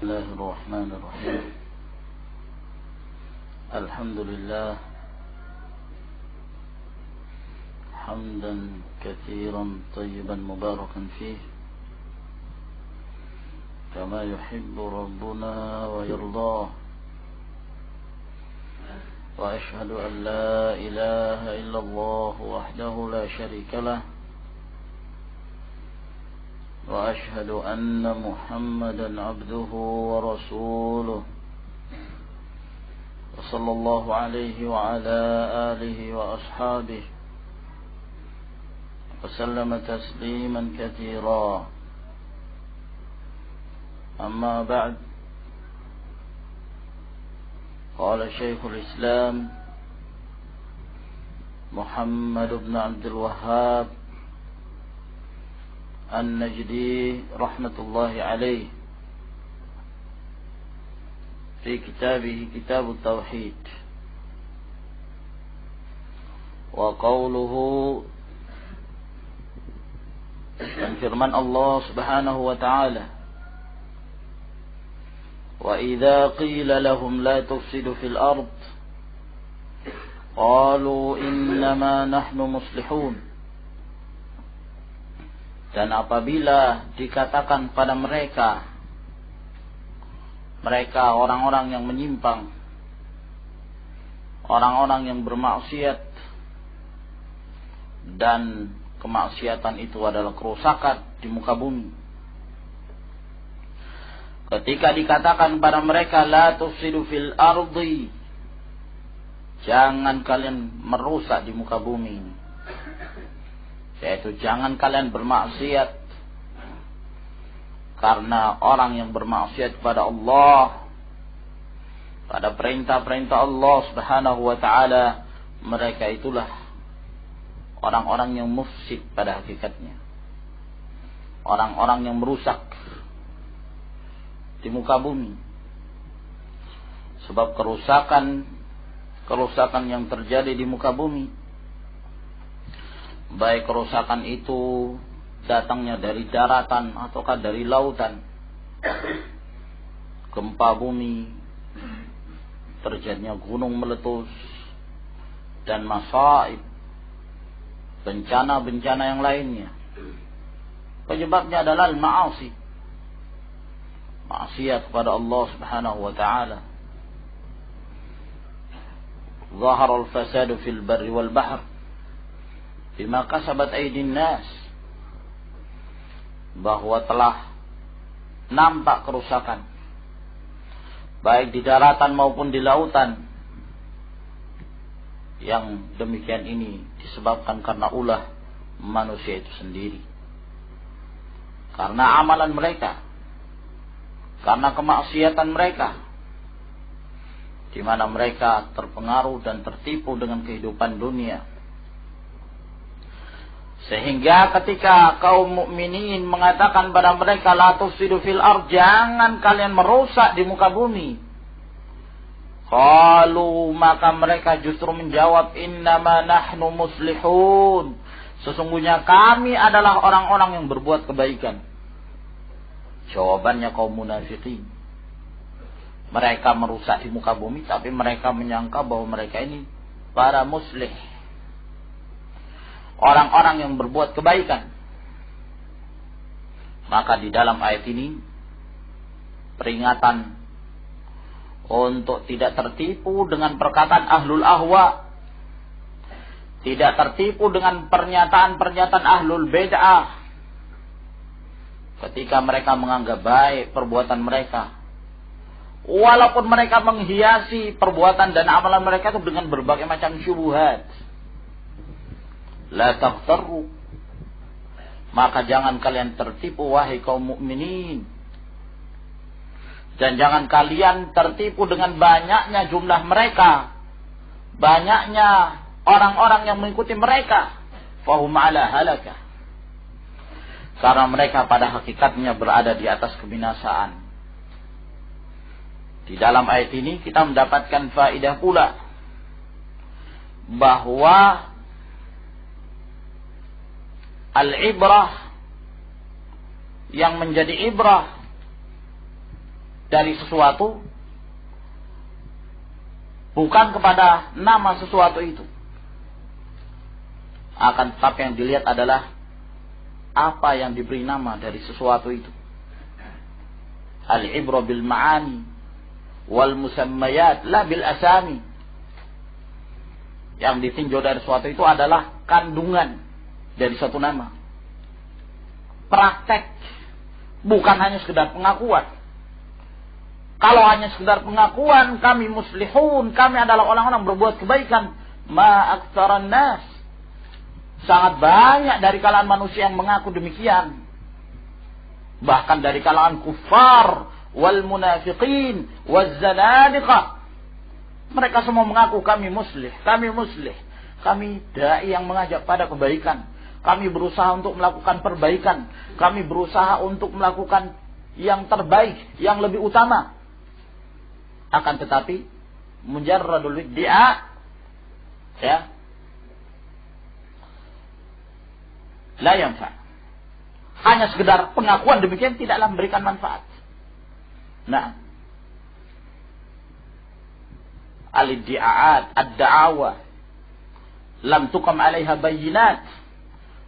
بسم الله الرحمن الرحيم. الحمد لله حمدا كثيرا طيبا مباركا فيه كما يحب ربنا ويرضاه، وأشهد أن لا إله إلا الله وحده لا شريك له، وأشهد أن محمدا عبده ورسوله، وصلى الله عليه وعلى آله وأصحابه وسلم تسليما كثيرا. أما بعد، قال شيخ الإسلام محمد بن عبد الوهاب النجدي رحمة الله عليه في كتابه كتاب التوحيد، وقوله dan firman Allah Subhanahu wa ta'ala, wa idza qila lahum la tufsidu fil ard qalu innama nahnu muslihun. Dan apabila dikatakan pada mereka orang-orang yang menyimpang, orang-orang yang bermaksiat, dan kemaksiatan itu adalah kerusakan di muka bumi. Ketika dikatakan pada mereka la tufsidu fil ardi, jangan kalian merusak di muka bumi ini, yaitu jangan kalian bermaksiat, karena orang yang bermaksiat kepada Allah, pada perintah-perintah Allah Subhanahu wa ta'ala, mereka itulah orang-orang yang mufsid pada hakikatnya, orang-orang yang merusak di muka bumi. Sebab kerusakan yang terjadi di muka bumi, baik kerusakan itu datangnya dari daratan ataukah dari lautan, gempa bumi, terjadinya gunung meletus, dan masaib, bencana-bencana yang lainnya, penyebabnya adalah al-ma'asi, maksiat kepada Allah Subhanahu wa ta'ala. Zahara al-fasadu fil barri wal bahr bima kasabat aydin nas, bahwa telah nampak kerusakan baik di daratan maupun di lautan. Yang demikian ini disebabkan karena ulah manusia itu sendiri, karena amalan mereka, karena kemaksiatan mereka, di mana mereka terpengaruh dan tertipu dengan kehidupan dunia. Sehingga ketika kaum mukminin mengatakan pada mereka la tufsidu fil ard, jangan kalian merusak di muka bumi, qalu, maka mereka justru menjawab innama nahnu muslihun, sesungguhnya kami adalah orang-orang yang berbuat kebaikan. Jawabannya kaum munafikin, mereka merusak di muka bumi tapi mereka menyangka bahwa mereka ini para muslih, orang-orang yang berbuat kebaikan. Maka di dalam ayat ini peringatan untuk tidak tertipu dengan perkataan ahlul ahwa, tidak tertipu dengan pernyataan-pernyataan ahlul bid'ah ketika mereka menganggap baik perbuatan mereka, walaupun mereka menghiasi perbuatan dan amalan mereka itu dengan berbagai macam syubhat. La taghtarru, maka jangan kalian tertipu wahai kaum mukminin, dan jangan kalian tertipu dengan banyaknya jumlah mereka, banyaknya orang-orang yang mengikuti mereka. Fahum ala halakah, karena mereka pada hakikatnya berada di atas kebinasaan. Di dalam ayat ini kita mendapatkan faedah pula bahwa al-ibrah, yang menjadi ibrah dari sesuatu bukan kepada nama sesuatu itu. Akan tetapi yang dilihat adalah apa yang diberi nama dari sesuatu itu. Al-ibra bil ma'ani wal musammayat la bil asami. Yang ditinjau dari sesuatu itu adalah kandungan dari suatu nama. Praktek, bukan hanya sekedar pengakuan. Kalau hanya sekedar pengakuan, kami muslihun, kami adalah orang-orang berbuat kebaikan, ma aktsaran nas. Sangat banyak dari kalangan manusia yang mengaku demikian. Bahkan dari kalangan kuffar, wal munafiqin, wal zanadiqah. Mereka semua mengaku kami muslih, kami dai yang mengajak pada kebaikan. Kami berusaha untuk melakukan perbaikan. Kami berusaha untuk melakukan yang terbaik, yang lebih utama. Akan tetapi mujarradul iddia, ya, la yanfa. Hanya sekedar pengakuan demikian tidaklah memberikan manfaat. Nah, al-iddi'aat, ad-da'awa lam tuqam 'alaiha bayyinat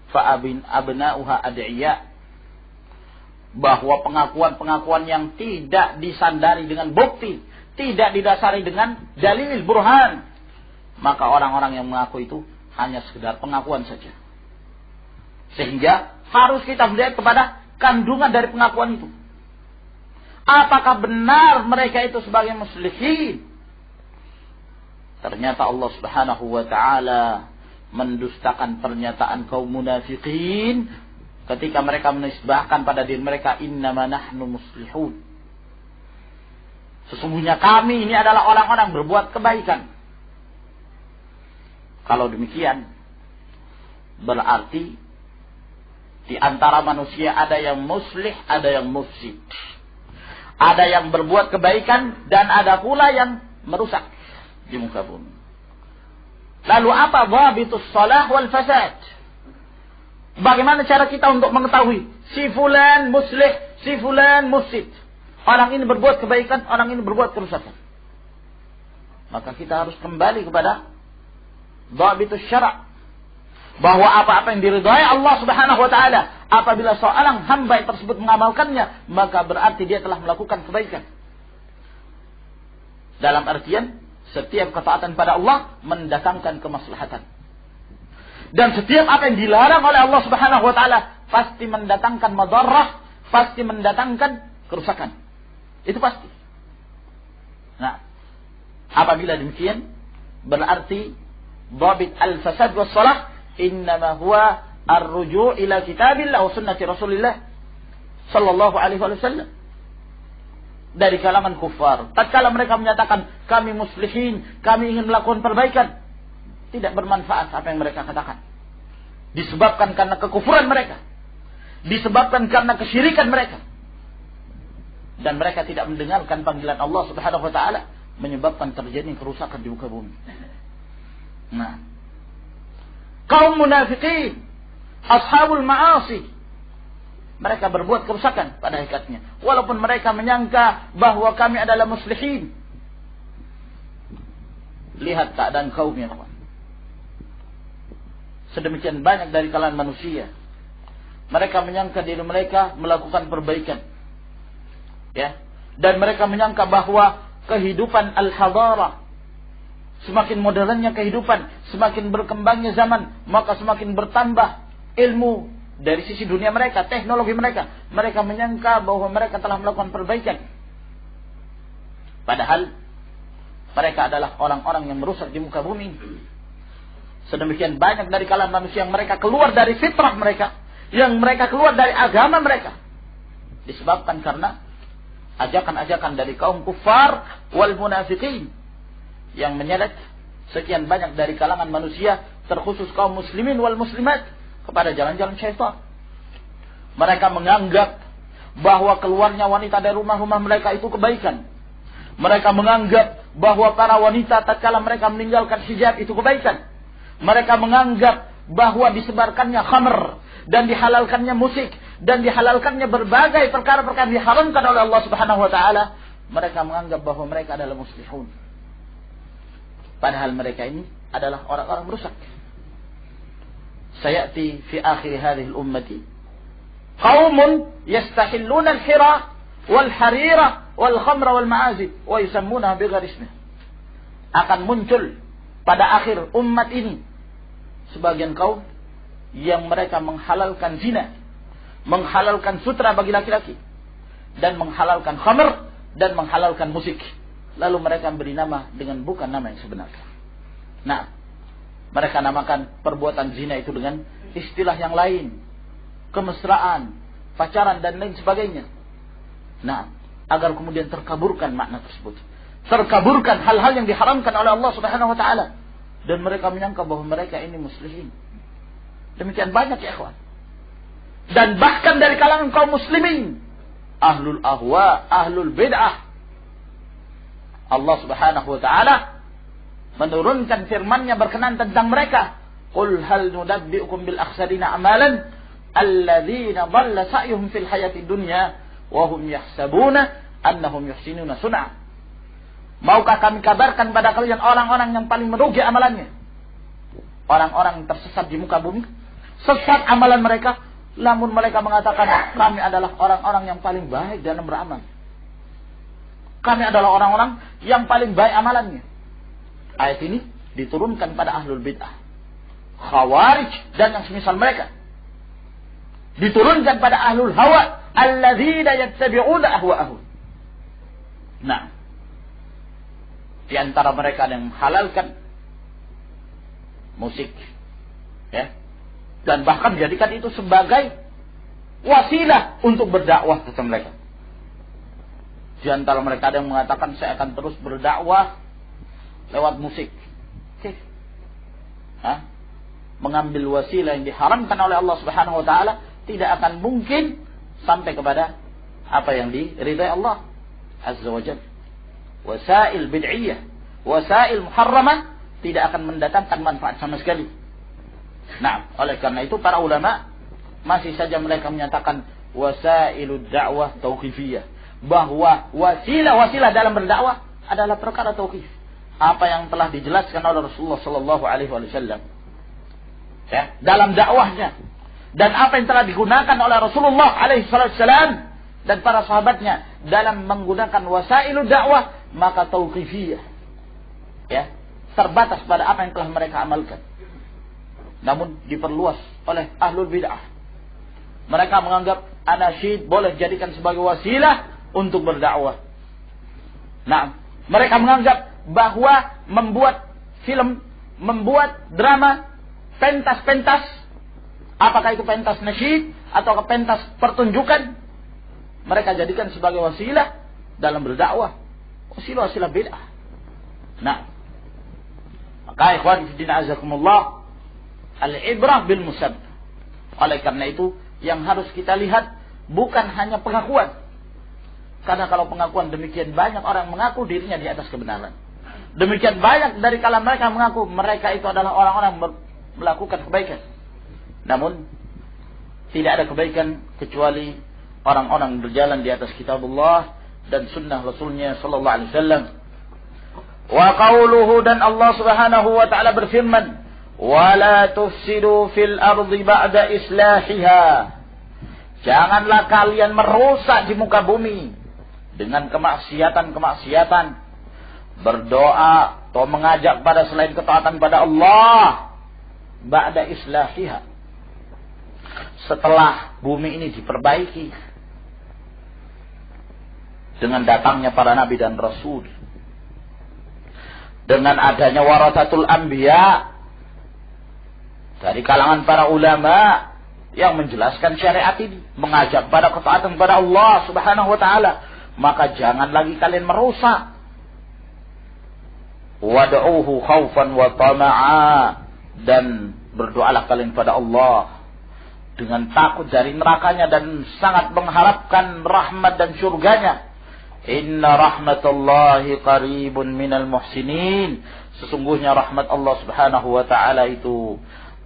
fa abna'uha ad'iya. Bahwa pengakuan-pengakuan yang tidak disandari dengan bukti, tidak didasari dengan dalil burhan, maka orang-orang yang mengaku itu hanya sekedar pengakuan saja. Sehingga harus kita melihat kepada kandungan dari pengakuan itu. Apakah benar mereka itu sebagai muslimin? Ternyata Allah Subhanahu wa taala mendustakan pernyataan kaum munafikin ketika mereka menisbahkan pada diri mereka innama nahnu muslihun. Sesungguhnya kami ini adalah orang-orang berbuat kebaikan. Kalau demikian, berarti di antara manusia ada yang muslih, ada yang mufsid. Ada yang berbuat kebaikan dan ada pula yang merusak di muka bumi. Lalu apa dhabitus shalah wal fasad? Bagaimana cara kita untuk mengetahui si fulan muslih, si fulan mufsid? Orang ini berbuat kebaikan, orang ini berbuat kerusakan. Maka kita harus kembali kepada dhabitus syara'. Bahwa apa-apa yang diridhai Allah Subhanahu wa taala, apabila seorang hamba tersebut mengamalkannya, maka berarti dia telah melakukan kebaikan. Dalam artian setiap ketaatan pada Allah mendatangkan kemaslahatan. Dan setiap apa yang dilarang oleh Allah Subhanahu wa taala pasti mendatangkan madarrah, pasti mendatangkan kerusakan. Itu pasti. Nah, apabila demikian berarti dhabit al-fasad was-salah innama huwa ar-ruju' ila kitabillah wa sunnati Rasulillah sallallahu alaihi wasallam. Dari kalangan kufar, tatkala mereka menyatakan kami muslihin, kami ingin melakukan perbaikan, tidak bermanfaat apa yang mereka katakan. Disebabkan karena kekufuran mereka, disebabkan karena kesyirikan mereka. Dan mereka tidak mendengarkan panggilan Allah Subhanahu wa taala, menyebabkan terjadi kerusakan di muka bumi. Nah, kaum munafikin, ashabul ma'asi, mereka berbuat kerusakan pada hakikatnya. Walaupun mereka menyangka bahwa kami adalah muslihin. Lihat keadaan kaumnya, kawan. Sedemikian banyak dari kalangan manusia, mereka menyangka diri mereka melakukan perbaikan. Ya, dan mereka menyangka bahwa kehidupan al-hadarah, semakin modernnya kehidupan, semakin berkembangnya zaman, maka semakin bertambah ilmu dari sisi dunia mereka, teknologi mereka. Mereka menyangka bahwa mereka telah melakukan perbaikan. Padahal mereka adalah orang-orang yang merusak di muka bumi. Sedemikian banyak dari kalangan manusia yang mereka keluar dari fitrah mereka, yang mereka keluar dari agama mereka, disebabkan karena ajakan-ajakan dari kaum kufar wal munafiqin yang menyeret sekian banyak dari kalangan manusia, terkhusus kaum muslimin wal muslimat, kepada jalan-jalan syaitan. Mereka menganggap bahwa keluarnya wanita dari rumah-rumah mereka itu kebaikan. Mereka menganggap bahwa para wanita tatkala mereka meninggalkan hijab itu kebaikan. Mereka menganggap bahwa disebarkannya khamr dan dihalalkannya musik dan dihalalkannya berbagai perkara-perkara yang diharamkan oleh Allah Subhanahu wa taala, mereka menganggap bahwa mereka adalah muslihun. Padahal mereka ini adalah orang-orang merusak. Sayati fi akhir hadhihi al-ummati qaumun yastahilluna al-hira wal harira wal khamra wal ma'azib wa yusammunaha bighairi ismih. Akan muncul pada akhir umat ini sebagian kaum yang mereka menghalalkan zina, menghalalkan sutra bagi laki-laki, dan menghalalkan khamr, dan menghalalkan musik. Lalu mereka beri nama dengan bukan nama yang sebenarnya. Nah, mereka namakan perbuatan zina itu dengan istilah yang lain, kemesraan, pacaran, dan lain sebagainya. Nah, agar kemudian terkaburkan makna tersebut, terkaburkan hal-hal yang diharamkan oleh Allah Subhanahu wa taala, dan mereka menyangka bahwa mereka ini muslimin. Demikian banyak ya ikhwan. Dan bahkan dari kalangan kaum muslimin, ahlul ahwa, ahlul bid'ah, Allah Subhanahu wa taala menurunkan firman-Nya berkenaan tentang mereka. Qul hal nunabbi'ukum bil akhsarina amalan alladzina dhalla sa'yuhum fil hayati dunya wa hum yahsabuna annahum yuhsinuna sun'a. Maukah kami kabarkan pada kalian orang-orang yang paling merugi amalannya? Orang-orang tersesat di muka bumi, sesat amalan mereka, namun mereka mengatakan kami adalah orang-orang yang paling baik dalam beramal. Kami adalah orang-orang yang paling baik amalannya. Ayat ini diturunkan pada ahlul bid'ah, khawarij, dan yang semisal mereka. Diturunkan pada ahlul hawa, alladzina yattabi'una ahwa'ahum. Nah, di antara mereka yang menghalalkan musik, ya, dan bahkan menjadikan itu sebagai wasilah untuk berdakwah kepada mereka. Di antara mereka ada yang mengatakan saya akan terus berdakwah lewat musik. Oke. Mengambil wasilah yang diharamkan oleh Allah Subhanahu wa taala tidak akan mungkin sampai kepada apa yang diridai Allah Azza wa Jalla. Wasail bid'iyah, wasail muharramah tidak akan mendatangkan manfaat sama sekali. Nah, oleh karena itu para ulama masih saja mereka menyatakan wasailud da'wah tauqifiyah, bahwa wasilah-wasilah dalam berdakwah adalah perkara tauqif. Apa yang telah dijelaskan oleh Rasulullah sallallahu alaihi wasallam, ya, dalam dakwahnya, dan apa yang telah digunakan oleh Rasulullah alaihi wasallam dan para sahabatnya dalam menggunakan wasailud dakwah, maka tauqifiyah, ya, terbatas pada apa yang telah mereka amalkan. Namun diperluas oleh ahlul bid'ah. Mereka menganggap anasyid boleh dijadikan sebagai wasilah untuk berdakwah. Nah, mereka menganggap bahwa membuat film, membuat drama, pentas-pentas, apakah itu pentas nasyid atau pentas pertunjukan, mereka jadikan sebagai wasilah dalam berdakwah, wasilah-wasilah bid'ah. Nah, maka ikhwan fillah azakumullah, al-ibrah bil musab. Oleh karena itu yang harus kita lihat bukan hanya pengakuan. Karena kalau pengakuan demikian banyak orang mengaku dirinya di atas kebenaran. Demikian banyak dari kalangan mereka mengaku mereka itu adalah orang-orang melakukan kebaikan. Namun tidak ada kebaikan kecuali orang-orang berjalan di atas kitabullah dan sunnah Rasulnya sallallahu alaihi wasallam. Wa qauluhu, dan Allah Subhanahu wa taala berfirman, "Wa la tufsidu fil ardi ba'da islahiha." Janganlah kalian merusak di muka bumi dengan kemaksiatan-kemaksiatan, berdoa atau mengajak pada selain ketaatan pada Allah, ba'da islahiha, setelah bumi ini diperbaiki dengan datangnya para nabi dan rasul, dengan adanya warasatul anbiya dari kalangan para ulama yang menjelaskan syariat ini, mengajak pada ketaatan pada Allah Subhanahu wa taala, maka jangan lagi kalian merusak. Wad'uhu khaufan wa tama'a, dan berdoalah kalian pada Allah dengan takut dari nerakanya dan sangat mengharapkan rahmat dan surganya. Inna rahmatallahi qaribun minal muhsinin. Sesungguhnya rahmat Allah Subhanahu wa taala itu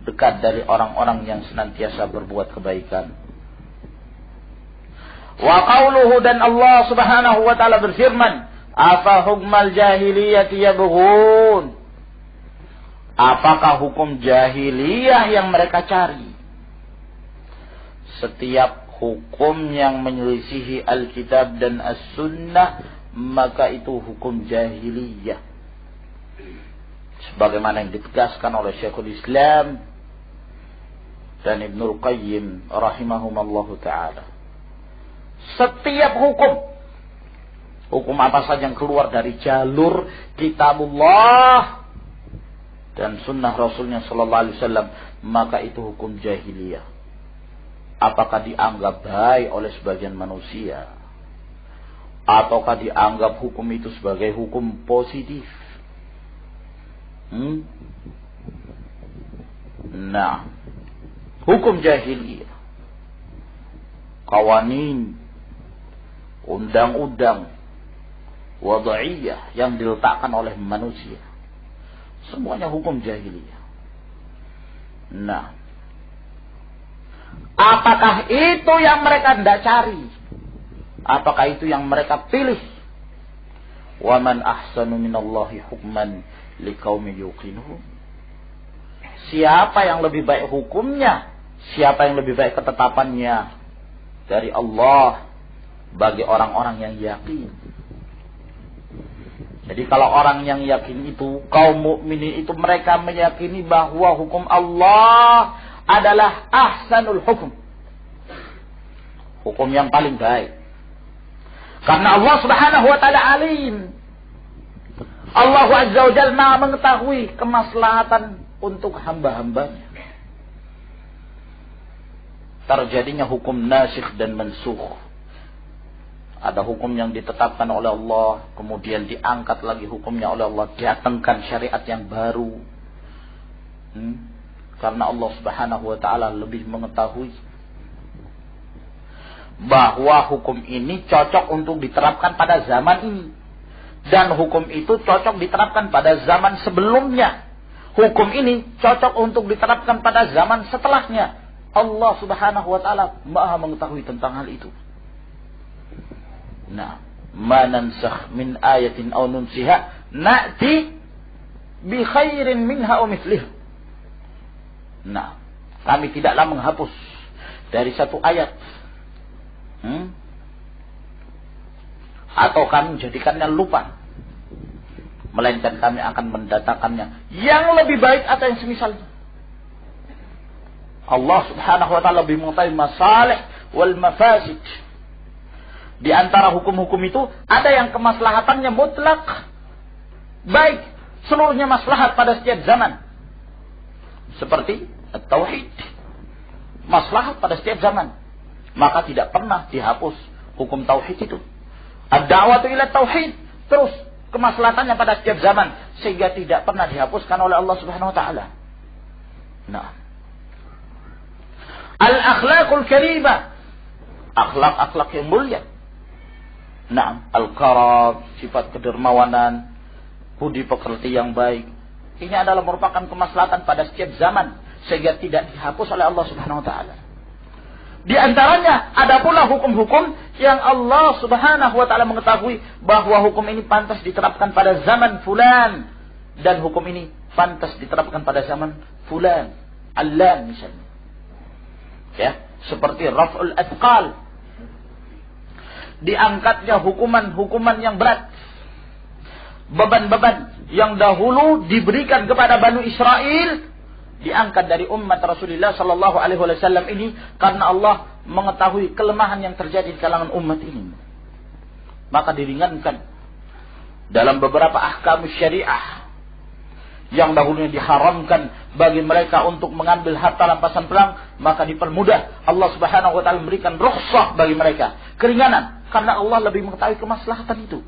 dekat dari orang-orang yang senantiasa berbuat kebaikan. Wa qauluhu, dan Allah Subhanahu wa taala berfirman, afa hukmal jahiliyati yabghun. Apakah hukum jahiliyah yang mereka cari? Setiap hukum yang menyelisihi Alkitab dan As-Sunnah, maka itu hukum jahiliyah. Sebagaimana yang ditegaskan oleh Syekhul Islam dan Ibnul Qayyim rahimahumallahu ta'ala. Setiap hukum apa saja yang keluar dari jalur Kitabullah dan Sunnah Rasulnya Sallallahu Alaihi Wasallam, maka itu hukum jahiliyah. Apakah dianggap baik oleh sebagian manusia, ataukah dianggap hukum itu sebagai hukum positif? Nah, hukum jahiliyah, qawanin, undang-undang wad'iyah yang diletakkan oleh manusia, semuanya hukum jahiliyah. Nah, apakah itu yang mereka tidak cari? Apakah itu yang mereka pilih? Wa man ahsanu minallahi hukman liqaumin yuqinun. Siapa yang lebih baik hukumnya? Siapa yang lebih baik ketetapannya dari Allah bagi orang-orang yang yakin? Jadi kalau orang yang yakin itu, kaum mukminin itu, mereka meyakini bahwa hukum Allah adalah ahsanul hukum, hukum yang paling baik. Karena Allah Subhanahu wa taala alim. Allah Azza wa Jalla Maha mengetahui kemaslahatan untuk hamba-hambanya. Terjadinya hukum nasikh dan mansukh. Ada hukum yang ditetapkan oleh Allah, kemudian diangkat lagi hukumnya oleh Allah, datangkan syariat yang baru. Karena Allah Subhanahu wa taala lebih mengetahui bahwa hukum ini cocok untuk diterapkan pada zaman ini, dan hukum itu cocok diterapkan pada zaman sebelumnya. Hukum ini cocok untuk diterapkan pada zaman setelahnya. Allah Subhanahu wa taala Maha mengetahui tentang hal itu. Nah, ma nansakh min ayatin aw nunsiha na'ti bi khairin minha aw mithliha. Nah, kami tidaklah menghapus dari satu ayat, atau kami menjadikannya lupa, melainkan kami akan mendatangkannya yang lebih baik atau yang semisalnya. Allah Subhanahu wa taala lebih mengetahui masalih wal mafasid. Di antara hukum-hukum itu ada yang kemaslahatannya mutlak, baik, seluruhnya maslahat pada setiap zaman. Seperti at-tauhid, maslahat pada setiap zaman, maka tidak pernah dihapus hukum tauhid itu. Ad-da'watu ila tauhid, terus kemaslahatannya pada setiap zaman, sehingga tidak pernah dihapuskan oleh Allah Subhanahu wa taala. Nah, al-akhlaqul karimah, akhlak-akhlak yang mulia. Nah, al-karam, sifat kedermawanan, budi pekerti yang baik, ini adalah merupakan kemaslahatan pada setiap zaman, sehingga tidak dihapus oleh Allah Subhanahu wa taala. Di antaranya ada pula hukum-hukum yang Allah Subhanahu wa taala mengetahui bahwa hukum ini pantas diterapkan pada zaman fulan, dan hukum ini pantas diterapkan pada zaman fulan, allan misalnya. Ya, seperti raf'ul athqal, diangkatnya hukuman-hukuman yang berat, beban-beban yang dahulu diberikan kepada Bani Israel, diangkat dari umat Rasulullah sallallahu alaihi wasallam ini, karena Allah mengetahui kelemahan yang terjadi di kalangan umat ini. Maka diringankan dalam beberapa ahkam syariah yang dahulunya diharamkan bagi mereka untuk mengambil harta rampasan perang, maka dipermudah. Allah Subhanahu wa taala memberikan rukhsah bagi mereka, keringanan, karena Allah lebih mengetahui kemaslahatan itu.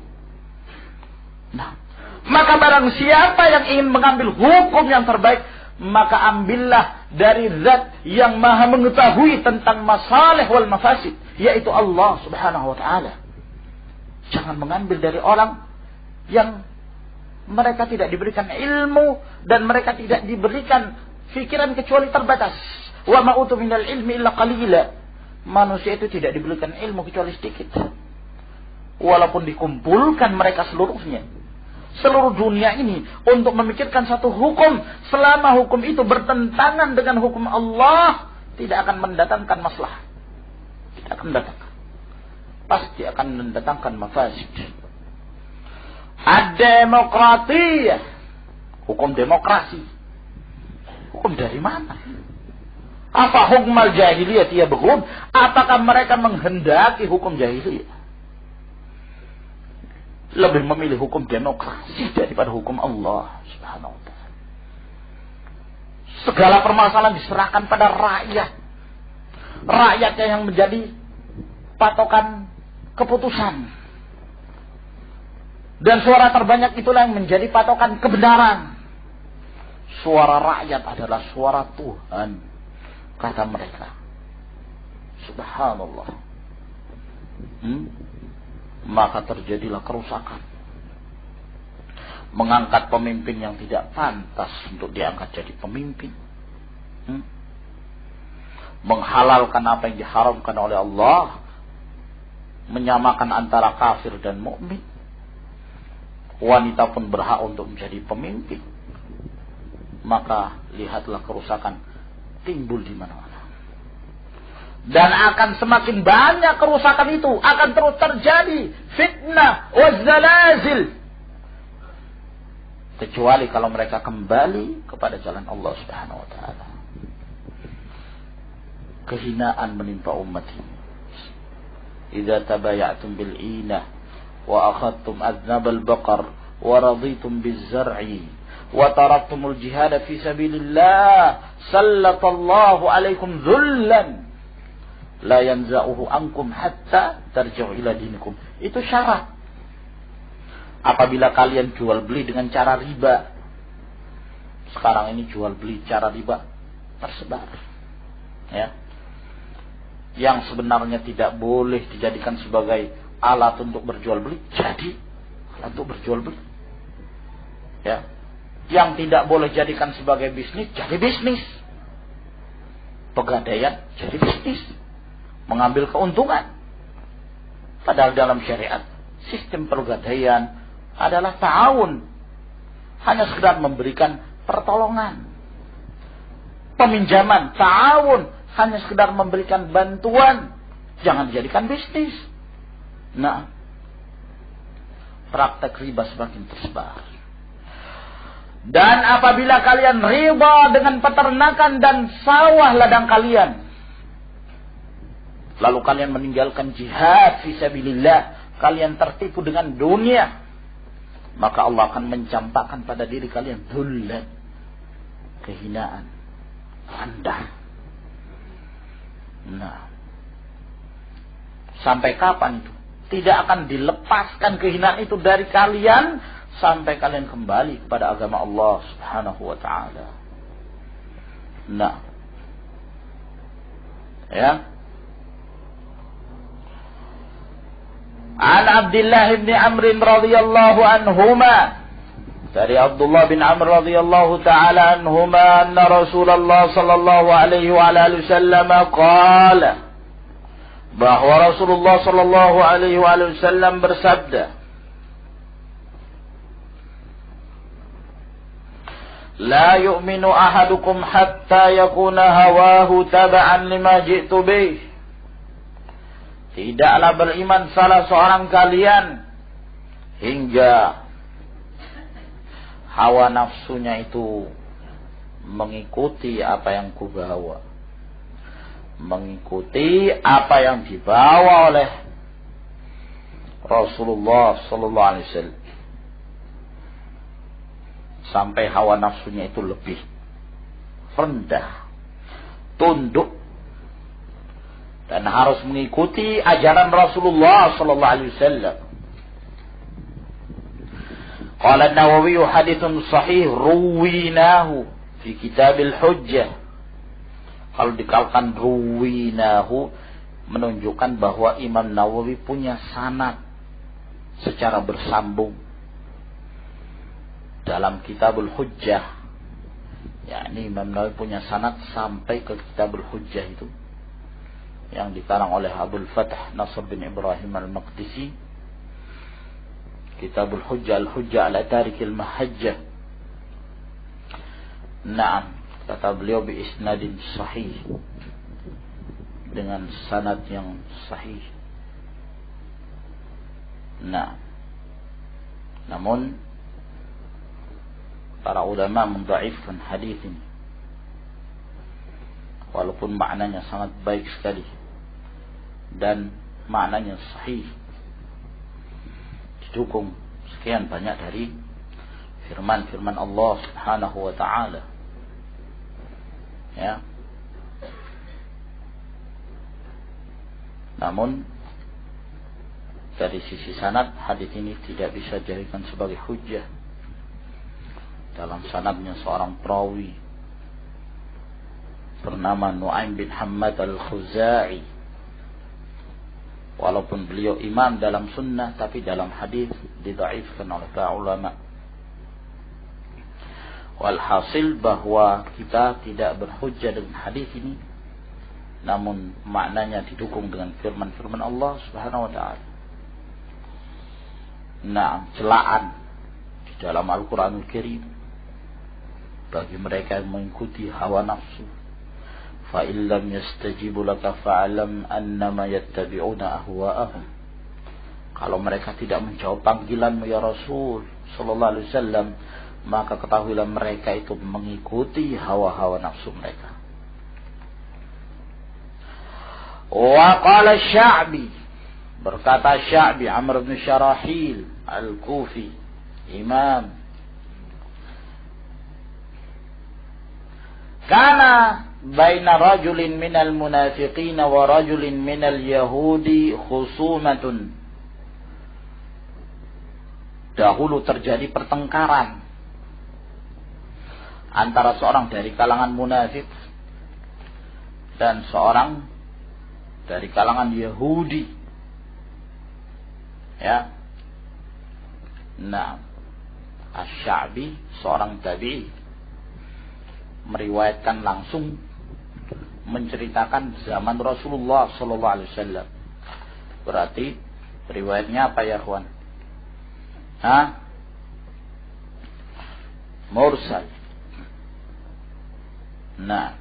Nah, maka barang siapa yang ingin mengambil hukum yang terbaik, maka ambillah dari zat yang maha mengetahui tentang masalih wal mafasid, yaitu Allah Subhanahu wa taala. Jangan mengambil dari orang yang mereka tidak diberikan ilmu, dan mereka tidak diberikan fikiran kecuali terbatas. Wa ma utu minal ilmi illa qalila. Manusia itu tidak diberikan ilmu kecuali sedikit. Walaupun dikumpulkan mereka seluruhnya, seluruh dunia ini untuk memikirkan satu hukum, selama hukum itu bertentangan dengan hukum Allah, tidak akan mendatangkan masalah. Tidak akan mendatangkan. Pasti akan mendatangkan mafasid. Ad-demokratiyah, hukum demokrasi. Hukum dari mana? Apa hukum al-jahiliyah ya bekum? Apakah mereka menghendaki hukum jahiliyah? Lebih memilih hukum demokrasi daripada hukum Allah Subhanahu wa ta'ala. Segala permasalahan diserahkan pada rakyat. Rakyatnya yang menjadi patokan keputusan. Dan suara terbanyak itulah yang menjadi patokan kebenaran. Suara rakyat adalah suara Tuhan, kata mereka. Subhanallah. Maka terjadilah kerusakan. Mengangkat pemimpin yang tidak pantas untuk diangkat jadi pemimpin. Menghalalkan apa yang diharamkan oleh Allah. Menyamakan antara kafir dan mukmin. Wanita pun berhak untuk menjadi pemimpin. Maka lihatlah kerusakan timbul di mana-mana. Dan akan semakin banyak kerusakan itu, akan terus terjadi fitnah wazzalazil, kecuali kalau mereka kembali kepada jalan Allah Subhanahu wa ta'ala. Kehinaan menimpa umat ini. Idza tabaya'tum bil inah wa akhadtum adnabal baqar wa raditum biz zar'i wa taraktumul jihad fi sabilillah sallatallahu alaikum dhullan la yanza'uhu ankum hatta tarji'u ila dinikum. Itu syarat. Apabila kalian jual beli dengan cara riba. Sekarang ini jual beli cara riba tersebar. Ya. Yang sebenarnya tidak boleh dijadikan sebagai alat untuk berjual beli, jadi alat untuk berjual beli. Ya. Yang tidak boleh jadikan sebagai bisnis, jadi bisnis. Pegadaian jadi bisnis. Mengambil keuntungan. Padahal dalam syariat sistem pegadaian adalah ta'awun, hanya sekedar memberikan pertolongan. Peminjaman ta'awun, hanya sekedar memberikan bantuan, jangan dijadikan bisnis. Nah, praktek riba semakin tersebar. Dan apabila kalian riba dengan peternakan dan sawah ladang kalian, lalu kalian meninggalkan jihad fisabilillah, kalian tertipu dengan dunia, maka Allah akan mencampakkan pada diri kalian dhullan, kehinaan, rendah. Nah, sampai kapan itu? Tidak akan dilepaskan kehinaan itu dari kalian sampai kalian kembali kepada agama Allah Subhanahu wa ta'ala. Nah, ya. An Abdullah bin Amr radhiyallahu anhuma, dari Abdullah bin Amr radhiyallahu ta'ala anhuma, anna Rasulullah sallallahu alaihi wa alihi wasallam qala, bahwa Rasulullah sallallahu alaihi wa alihi wasallam bersabda, la yu'minu ahadukum hatta yakuna hawahu taba'an lima ji'tu bih. Tidaklah beriman salah seorang kalian hingga hawa nafsunya itu mengikuti apa yang kubawa, mengikuti apa yang dibawa oleh Rasulullah sallallahu alaihi wasallam, sampai hawa nafsunya itu lebih rendah, tunduk, dan harus mengikuti ajaran Rasulullah sallallahu alaihi wasallam. Qala An-Nawawi haditsun sahih ruwinahu fi Kitabil Hujjah. Kalau dikatakan ruwinahu menunjukkan bahwa Imam Nawawi punya sanad secara bersambung dalam Kitabul Hujjah. Ya, ini Imam Nawawi punya sanad sampai ke Kitabul Hujjah itu. yang dikarang oleh Abdul Fath Nasr bin Ibrahim Al-Maqdisi, Kitabul Hujjah Al-Hujjah ala Tarikil Mahajjah. Naam, kata beliau bi isnadin sahih, dengan sanad yang sahih. Nah, namun para ulama mendhaifkan hadis ini, walaupun maknanya sangat baik sekali dan maknanya sahih, didukung sekian banyak dari firman-firman Allah Subhanahu wa taala. Ya. Namun dari sisi sanad, hadis ini tidak bisa dijadikan sebagai hujjah. Dalam sanadnya seorang perawi bernama Nu'aim bin Hammad Al-Khuzai. Walaupun beliau imam dalam sunnah, tapi dalam hadis didhaifkan oleh para ulama. Walhasil bahwa kita tidak berhujjah dengan hadis ini, namun maknanya didukung dengan firman-firman Allah Subhanahu wa taala. Nah, celaan di dalam Al-Qur'anul Karim bagi mereka yang mengikuti hawa nafsu. Fa illam yastajibu laka fa'lam annama yattabi'una ahwa'ahum. Kalau mereka tidak menjawab panggilanmu ya Rasul sallallahu alaihi wasallam, maka ketahuilah mereka itu mengikuti hawa-hawa nafsu mereka. Wa qala Sya'bi, berkata Sya'bi, Amr bin Syarahil Al-Kufi, imam, kana baina rajulin minal munafiqin wa rajulin minal yahudi khusumatun. Dahulu terjadi pertengkaran antara seorang dari kalangan munafik dan seorang dari kalangan Yahudi. Ya. Nah, Asy-Sya'bi seorang tabi'i meriwayatkan langsung, menceritakan zaman Rasulullah sallallahu alaihi wasallam. Berarti riwayatnya apa ya, kawan? Mursal. Nah,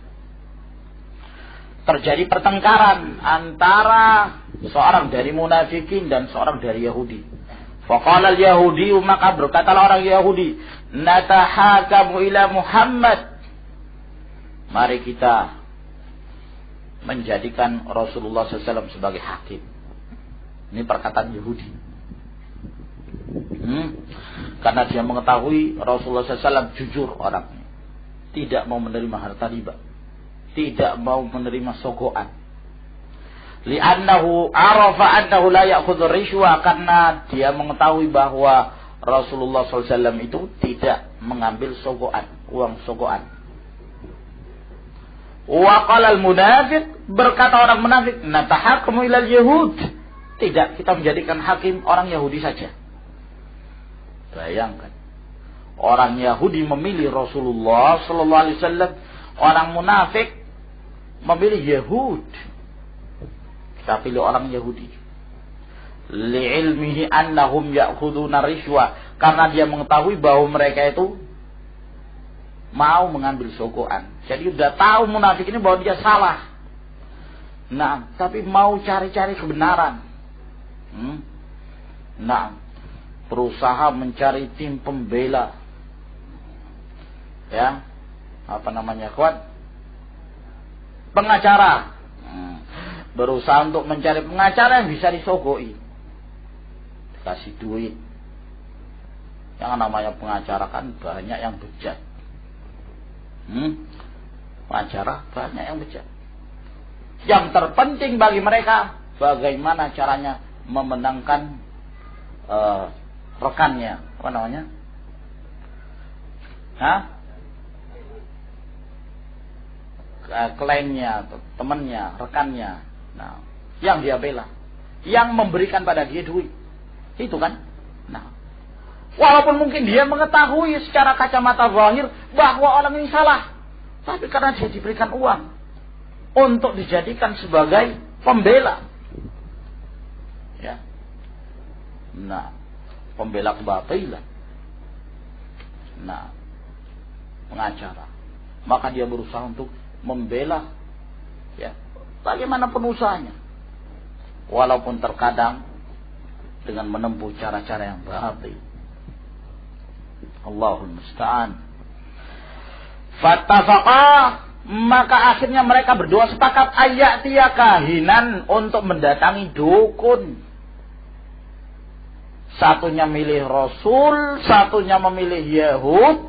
terjadi pertengkaran antara seorang dari munafikin dan seorang dari Yahudi. Faqala al-Yahudi, maka berkatalah orang Yahudi, natahakamu ila Muhammad. Mari kita menjadikan Rasulullah SAW sebagai hakim. Ini perkataan Yahudi. Karena dia mengetahui Rasulullah SAW jujur orangnya, tidak mau menerima harta riba, tidak mau menerima sogoan. Li'annahu arafa annahu la ya'khudhu rishwa, karena dia mengetahui bahwa Rasulullah SAW itu tidak mengambil sogoan, uang sogoan. Wa qala al-munafiq, berkata orang munafik, natahakamu ilal yahud, tidak, kita menjadikan hakim orang Yahudi saja. Bayangkan, orang Yahudi memilih Rasulullah sallallahu alaihi wasallam, orang munafik memilih Yahud. Kita pilih orang Yahudi. Li'ilmihi annahum ya'khuduna rishwa, karena dia mengetahui bahwa mereka itu mau mengambil sogoan. Jadi sudah tahu munafik ini bahwa dia salah. Nah, tapi mau cari-cari kebenaran. Nah, berusaha mencari tim pembela. Ya, apa namanya, kawan? Pengacara. Berusaha untuk mencari pengacara yang bisa disogoi. Dikasih duit. Yang namanya pengacara kan banyak yang bejat. Pengacara banyak yang bejat. Yang terpenting bagi mereka, bagaimana caranya memenangkan rekannya, apa namanya? Kliennya, temannya, rekannya. Nah, yang dia bela, yang memberikan pada dia duit, itu kan. Nah, walaupun mungkin dia mengetahui secara kacamata zahir bahwa orang ini salah, tapi karena dia diberikan uang untuk dijadikan sebagai pembela. Ya. Nah, pembela kebatilan. Nah, pengacara. Maka dia berusaha untuk membela, ya, bagaimanapun usahanya. Walaupun terkadang dengan menempuh cara-cara yang batil. Allahul musta'an. Fattafaqa, maka akhirnya mereka berdua sepakat ayatiya kahinan, untuk mendatangi dukun. Satunya milih Rasul, satunya memilih Yahud.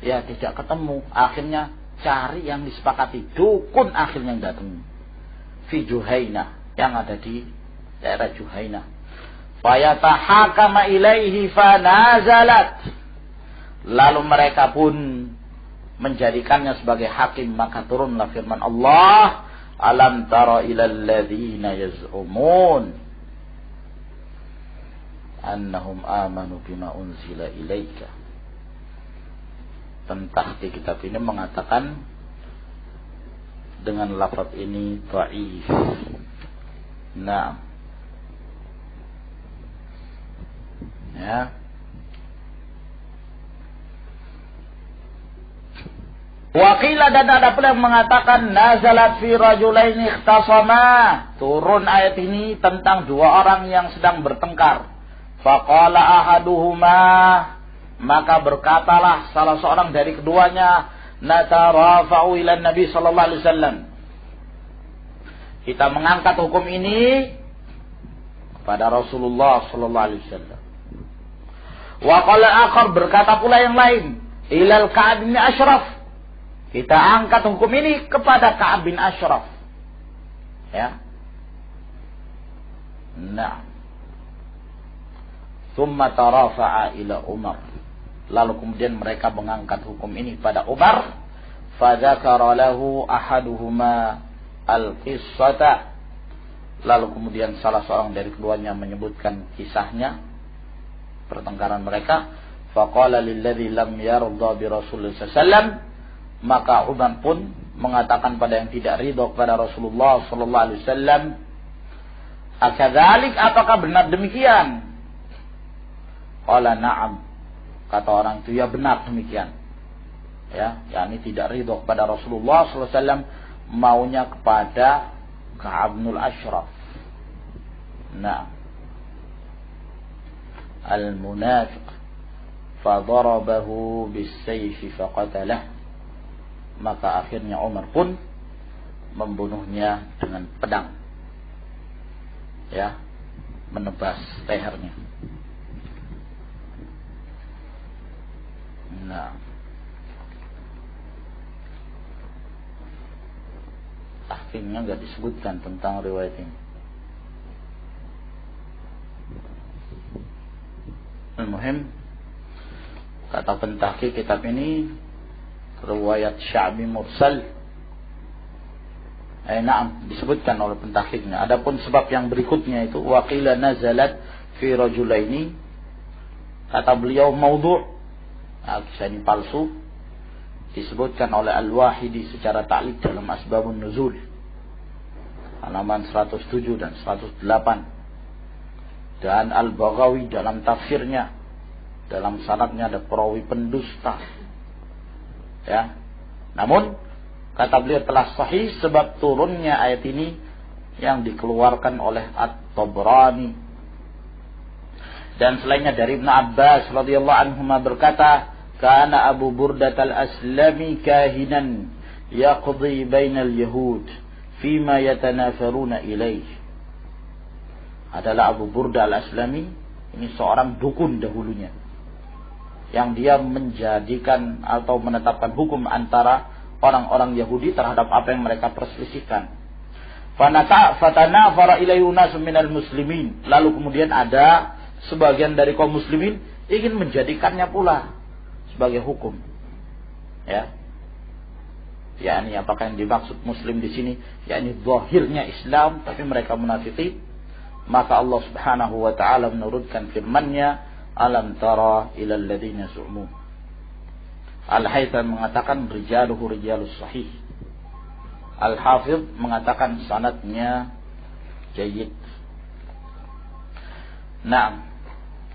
Ya tidak ketemu. Akhirnya cari yang disepakati. Dukun akhirnya yang datang. Fi Juhainah, yang ada di daerah Juhainah. Fayatahakama ilaihi fanazalat. Lalu mereka pun menjadikannya sebagai hakim, maka turunlah firman Allah, alam tara ilal ladzina yaz'umun annahum amanu bima unzila ilaika. Pentahqiq kitab ini mengatakan dengan lafaz ini dhaif. Nah, ya. Waqila, dan ada pula yang mengatakan nazalat fi rajulaini ikhtasama. Turun ayat ini tentang dua orang yang sedang bertengkar. Faqala ahaduhuma, maka berkatalah salah seorang dari keduanya, natarafa'u ila Nabi sallallahu alaihi wasallam. Kita mengangkat hukum ini kepada Rasulullah sallallahu alaihi wasallam. Wa qala akhar, berkata pula yang lain, ilal Ka'ab bin Ashraf. Kita angkat hukum ini kepada Ka'ab bin Ashraf. Ya. Nah. Thumma tarafa'a ila Umar. Lalu kemudian mereka mengangkat hukum ini pada Umar. Fadzakara lahu ahaduhuma al-qissata. Lalu kemudian salah seorang dari keduanya menyebutkan kisahnya, pertengkaran mereka. Faqala lilladzi lam yarda bi Rasulullah sallallahu alaihi wasallam. Maka Umar pun mengatakan pada yang tidak ridha kepada Rasulullah sallallahu alaihi wasallam, akadzalik, apakah benar demikian? Qala na'am, kata orang itu, ya benar demikian. Ya, yakni tidak ridha kepada Rasulullah sallallahu alaihi wasallam, maunya kepada Ka'ab bin Ashraf. Nah, al-munafiq fadarabahu bis-sayfi faqatalah. Maka akhirnya Umar pun membunuhnya dengan pedang. Ya, menebas lehernya. Nah, akhirnya enggak disebutkan tentang riwayat ini. Al-muhim, kata pentahqiq kitab ini, riwayat Sya'bi mursal. Na'am, disebutkan oleh pentahqiqnya. Adapun sebab yang berikutnya itu waqila nazalat fi rajulaini, kata beliau maudhu'. Nah, kisah ini palsu. Disebutkan oleh Al-Wahidi secara ta'liq dalam Asbabun Nuzul, halaman 107 dan 108. Dan Al-Baghawi dalam tafsirnya, dalam sanadnya ada perawi pendusta. Ya. Namun kata beliau telah sahih sebab turunnya ayat ini yang dikeluarkan oleh At-Tabrani. Dan selainnya dari Ibnu Abbas radhiyallahu anhu berkata, kana Abu Burdah al-Aslami kahinan yaqdi bainal yahud fima yatanafaruna ilaih. Adalah Abu Burdah al-Aslami, ini seorang dukun dahulunya, yang dia menjadikan atau menetapkan hukum antara orang-orang Yahudi terhadap apa yang mereka perselisihkan. Fatanafara ilaihi unasun minal muslimin. Lalu kemudian ada sebagian dari kaum muslimin ingin menjadikannya pula sebagai hukum. Ya. yakni apakah yang dimaksud muslim di sini yakni zahirnya Islam tapi mereka munafiqin, maka Allah Subhanahu wa taala menurunkan firman-Nya, alam tara ilal ladzina zu'mu. Al-Haytham mengatakan rijaluhu rijalus sahih. Al-Hafidh mengatakan sanadnya Jayyid. Naam.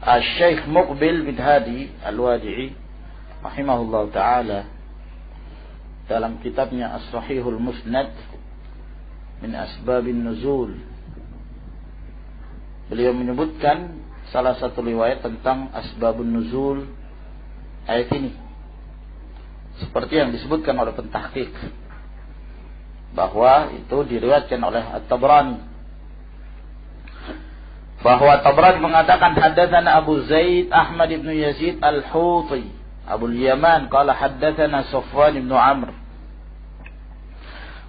Al-Syekh Muqbil bin Hadi Al-Wadi'i rahimahullah ta'ala dalam kitabnya As-Sahihul Musnad min Asbabin Nuzul, beliau menyebutkan salah satu riwayat tentang Asbabun Nuzul ayat ini, seperti yang disebutkan oleh pentahqiq, bahwa itu diriwayatkan oleh At-Tabrani, bahwa Tabrani mengatakan haddatsana Abu Zaid Ahmad ibn Yazid Al-Huti Abu Yaman qala haddatsana Safwan ibn Amr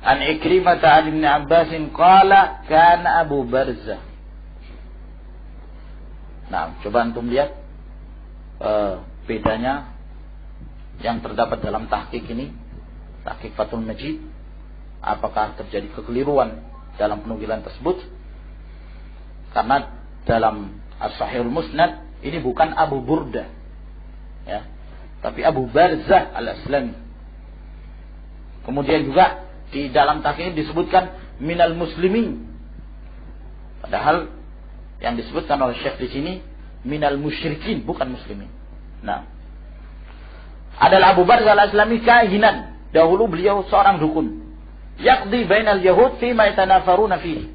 an Ikrimah an Ibn Abbas qala kana Abu Barzah. Nah, coba antum lihat bedanya yang terdapat dalam tahqiq ini, tahqiq Fathul Majid. Apakah terjadi kekeliruan dalam penukilan tersebut? Karena dalam As-Sahihul Musnad ini bukan Abu Burda, ya, tapi Abu Barzah Al-Aslami. Kemudian juga di dalam tahqiq disebutkan minal muslimin, padahal yang disebutkan oleh Syekh di sini minal musyrikin, bukan muslimin. Nah, adalah Abu Barzah Al-Aslami kahinan, dahulu beliau seorang dukun, yaqdi bainal yahud fi ma yatanafaruna fihi.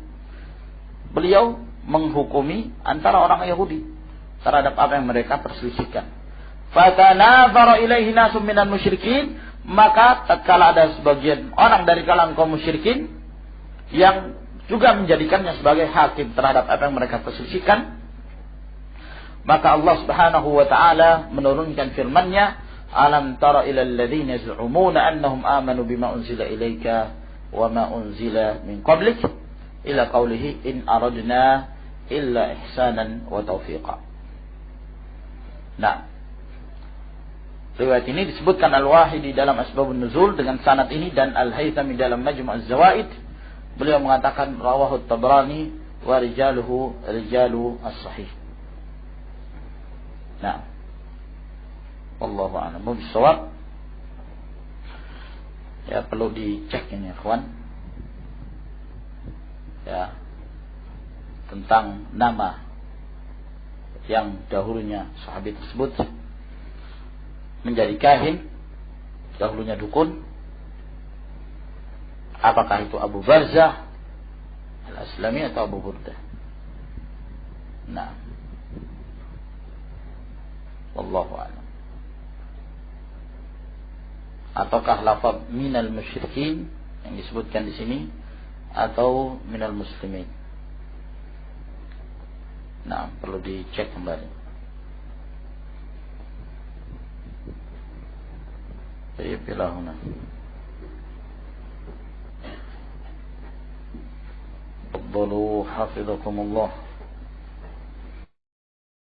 Beliau menghukumi antara orang Yahudi terhadap apa yang mereka perselisihkan. Fatanafara ilaihi nasum minal musyrikin, maka tatkala ada sebagian orang dari kalangan kaum musyrikin yang juga menjadikannya sebagai hakim terhadap apa yang mereka perselisihkan, maka Allah Subhanahu wa taala menurunkan firman-Nya, alam tara ilal ladzina yaz'umuna annahum amanu bima unzila ilaika wa ma unzila min qablik ila qawlihi in aradna illa ihsanan wa taufiqa. Nah, riwayat ini disebutkan Al-Wahidi dalam Asbabun Nuzul dengan sanad ini, dan Al-Haythami dalam Majmu' Az-Zawaid beliau mengatakan rawahu Tabrani wa rijaluhu rijalu as-sahih. Nah, wallahu a'lam bishawab. Ya, perlu dicek ini, ikhwan. Ya, tentang nama yang dahulunya sahabat tersebut menjadi kahin, dahulunya dukun. Apakah itu Abu Barzah Al-Aslami atau Abu Burda? Nah, wallahu a'lam. Ataukah lafaz minal musyrikin yang disebutkan di sini atau minal muslimin? Nah, perlu dicek kembali. Baik, bilahuna. Tafadhalu hafizakumullah.